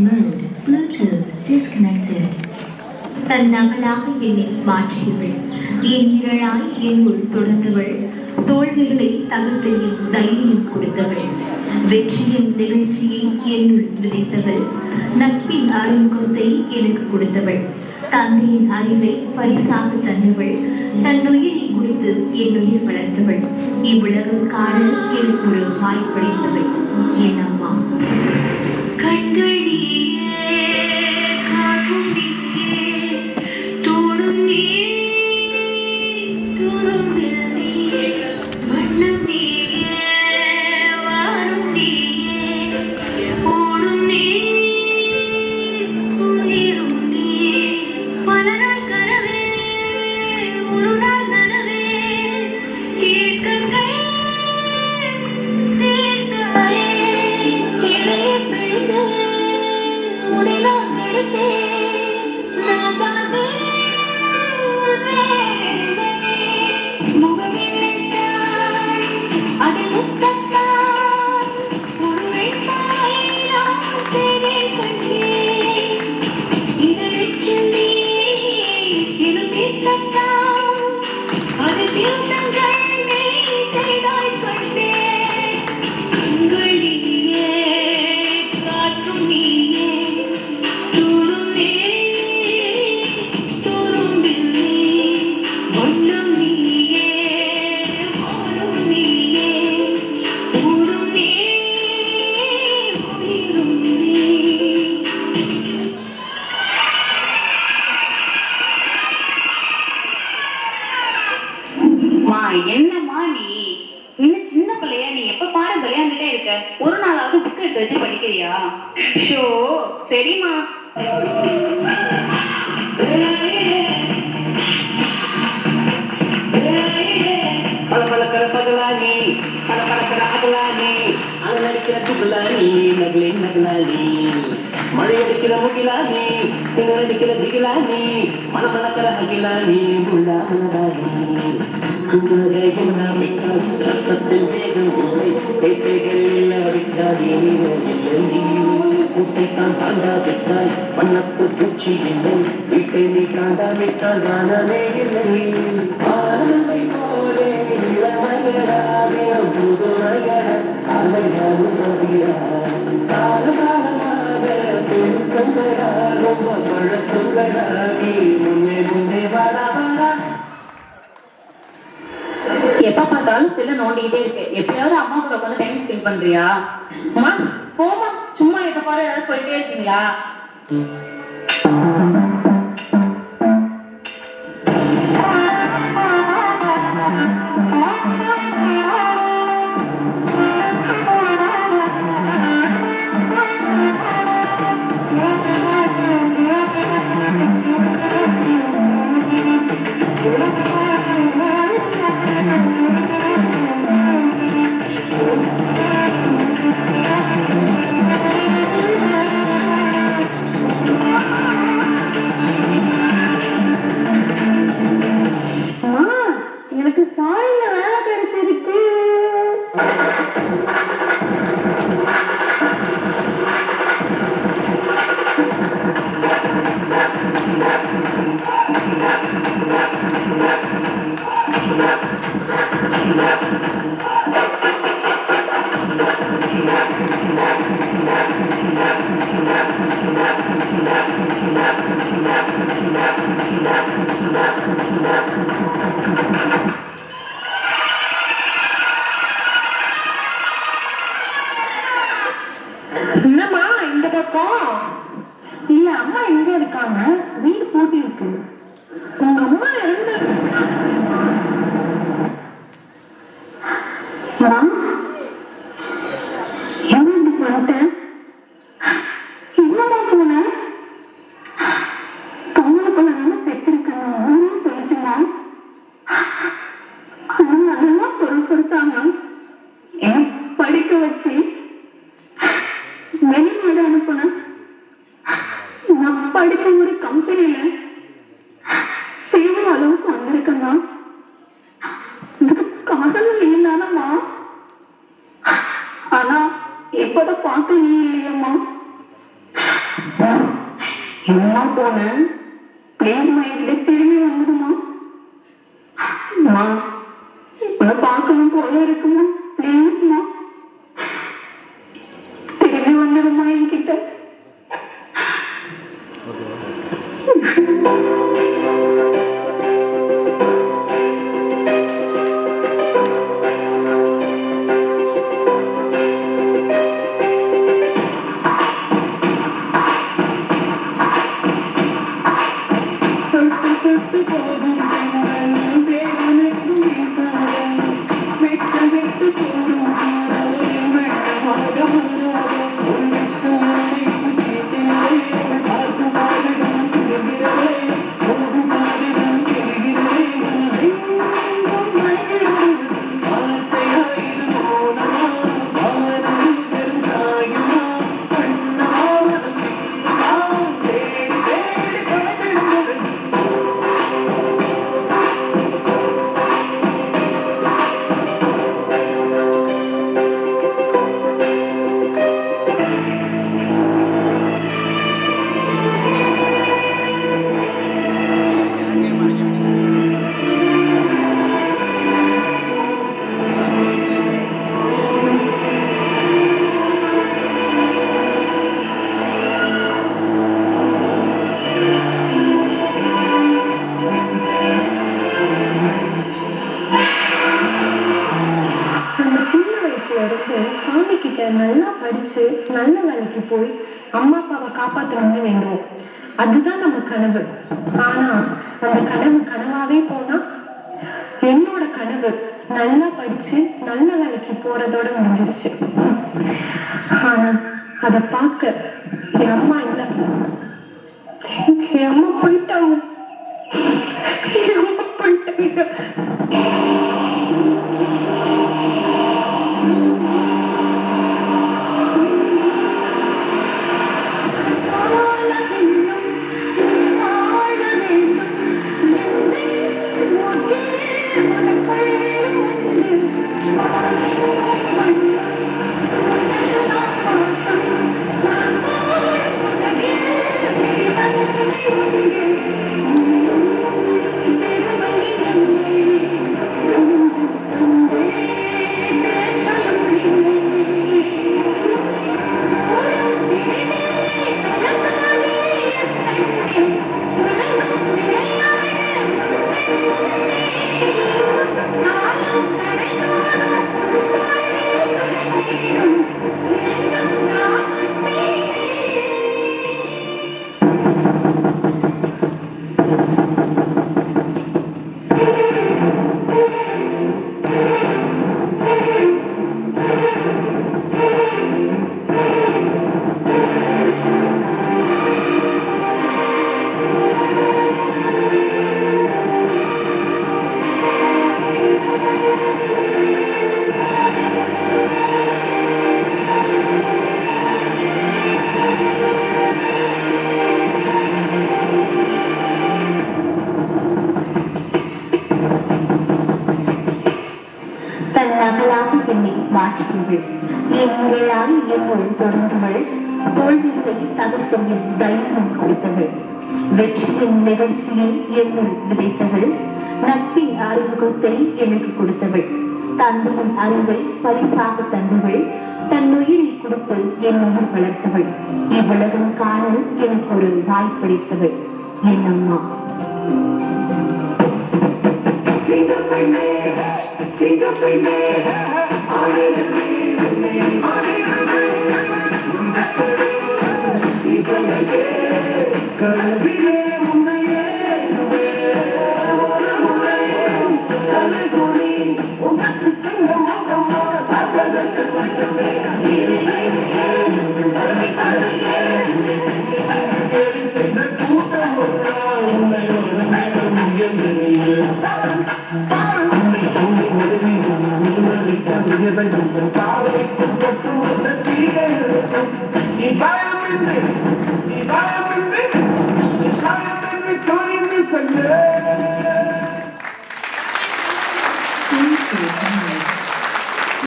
mode. Bluetooth disconnected. தன் நகலாக என்னை மாற்றியவள், என் நிழலாய் என் உள் தொடர்ந்தவள், தோல்விகளை தகர்த்தெறியும் தைரியம் கொடுத்தவள், வெற்றியின் நிகழ்ச்சியை என்னுள் விதைத்தவள், நட்பின் அறிமுகத்தை எனக்கு கொடுத்தவள், தந்தையின் அறிவை பரிசாக தந்தவள், தன் உயிரை குடித்து என் உயிர் வளர்த்தவள், இவ்வுலகம் காண எனக்கு ஒரு வாய்ப்பளித்தவள் என் அம்மா. கண்கள் என்னம்மா நீ சின்ன பிள்ளையா, நீ எப்ப பாரு விளையாண்டுட்டே இருக்க, ஒரு நாளாவது புக் எடுத்து வச்சு படிக்கிறியா? ஷோ சரிம்மா. பழப்பழக்கிற பகலானி, பழப்பழக்கிற அகலானி, அகலடிக்கிற துகலானி, நகலே நகலானி, மழை அடிக்கிற முகிலானி, திங்கள் அடிக்கிற திகிலானி, மணமணக்கிற அகிலானி, முள்ளாமலதானி, சுந்தர எண்ணாமிக்கால் ரத்தத்தில் வேகம் இல்லை, சேட்டைகள் இல்லாவிட்டால் இல்லை, கூட்டைத்தான் தாண்டாவிட்டால் வண்ணத்து பூச்சி இல்லை, வீட்டை நீ தாண்டாவிட்டால் வானமே இல்லை. ஆனந்தை போலே இளமகளாகிய புதுமகன அலையாலும் காலகாலமாக பெண் சொந்தரா ரொம்ப பழ சொந்தராகி முன்னே முன்னே வாடா. எப்ப பார்த்தாலும் சில நோண்டிக்கிட்டே இருக்கு. எப்பயாவது அம்மா கூட உட்காந்து டைம் ஸ்பெண்ட் பண்றியா? அம்மா போமா, சும்மா எப்ப பாரு ஏதாவது போயிட்டே இருக்கீங்களா? என்னம்மா இந்த பக்கம்? இல்ல, அம்மா எங்க இருக்காங்க? வீடு பூட்டி இருக்கு. உங்க அம்மா இருந்து எப்படி பண்ணிட்டேன்? என்னமா போன பொங்கலுக்குள்ள பெற்றிருக்கணும் சொல்லிச்சுமா. அதெல்லாம் பொருள் கொடுத்தாங்க, படிக்க வச்சு வெளிநாடு அனுப்புன. நான் படிக்க ஒரு கம்பெனியில சேவை அளவுக்கு வந்திருக்கேன்னா இதுக்கு காரணம் நீதானம்மா. ஆனா எப்போத பார்க்க நீ இல்லையம்மா. எம்மா போனேன் பிளேஸ்மா என்கிட்ட திரும்பி வந்துடுமா? அம்மா உன்னை பார்க்கணும் போல இருக்குமா? பிளீஸ்மா திரும்பி வந்துடுமா என்கிட்ட? தொட்டு போகும் பெண்கள் தேவனுக்கும் வீசாத விட்டு விட்டு போரும் பாடல் வெள்ளமாக மாறாத ஒரு வெட்கம் கேட்டே பார்க்கும் பாதைதான் தெரிகிறதே போகும் பாதைதான் தெரிகிறதே மனமெங்கும் மயங்கிடுது வார்த்தையாயிரு மௌனமா வானவில் பெரும் சாயமா கண்ணமாவதும் நின்றுமா தேடி தேடி தொலைந்திடுகிறது நம்ம சின்ன வயசுல இருந்து சாமி கிட்ட நல்லா படிச்சு நல்ல வேலைக்கு போய் அம்மா அப்பாவை காப்பாற்றணும்னு வேண்டுவோம். அதுதான் நம்ம கனவு. ஆனா அந்த கனவு கனவாவே போனா என்னோட கனவு நல்லா படிச்சு நல்ல வேலைக்கு போறதோட முடிஞ்சிருச்சு. ஆனா அத பார்க்க என் அம்மா இல்ல. என் அம்மா போயிட்டாங்க. என் அம்மா போயிட்டாங்க. தன் நகலாக என்னை மாற்றியவள், என் நிழலாய் என்னுள் தொடர்ந்தவள், தோல்விகளை தகர்த்தெறியும் தைரியம் கொடுத்தவள், வெற்றியின் நிகழ்ச்சியை என்னுள் விதைத்தவள், நட்பின் அறிமுகத்தை எனக்கு கொடுத்தவள், தந்தையின் அறிவை பரிசாக தந்தவள், தன் உயிரை கொடுத்து என் உயிர் வளர்த்தவள், இவ்வுலகம் காண எனக்கு ஒரு வாய்ப்பளித்தவள் என் அம்மா. கல்வியே உன்னையே ஒரு முறையும் கலை துணி உனக்கு சிங்கம் செய்த கூட்டம் ஒரு நாள் உன்னை ஒரு நேரம் முயன்று உன்னை தூண்டி உதவி காதலித்து பற்றும் அந்த தீயை நீ பயமின்றி துணிந்து சென்று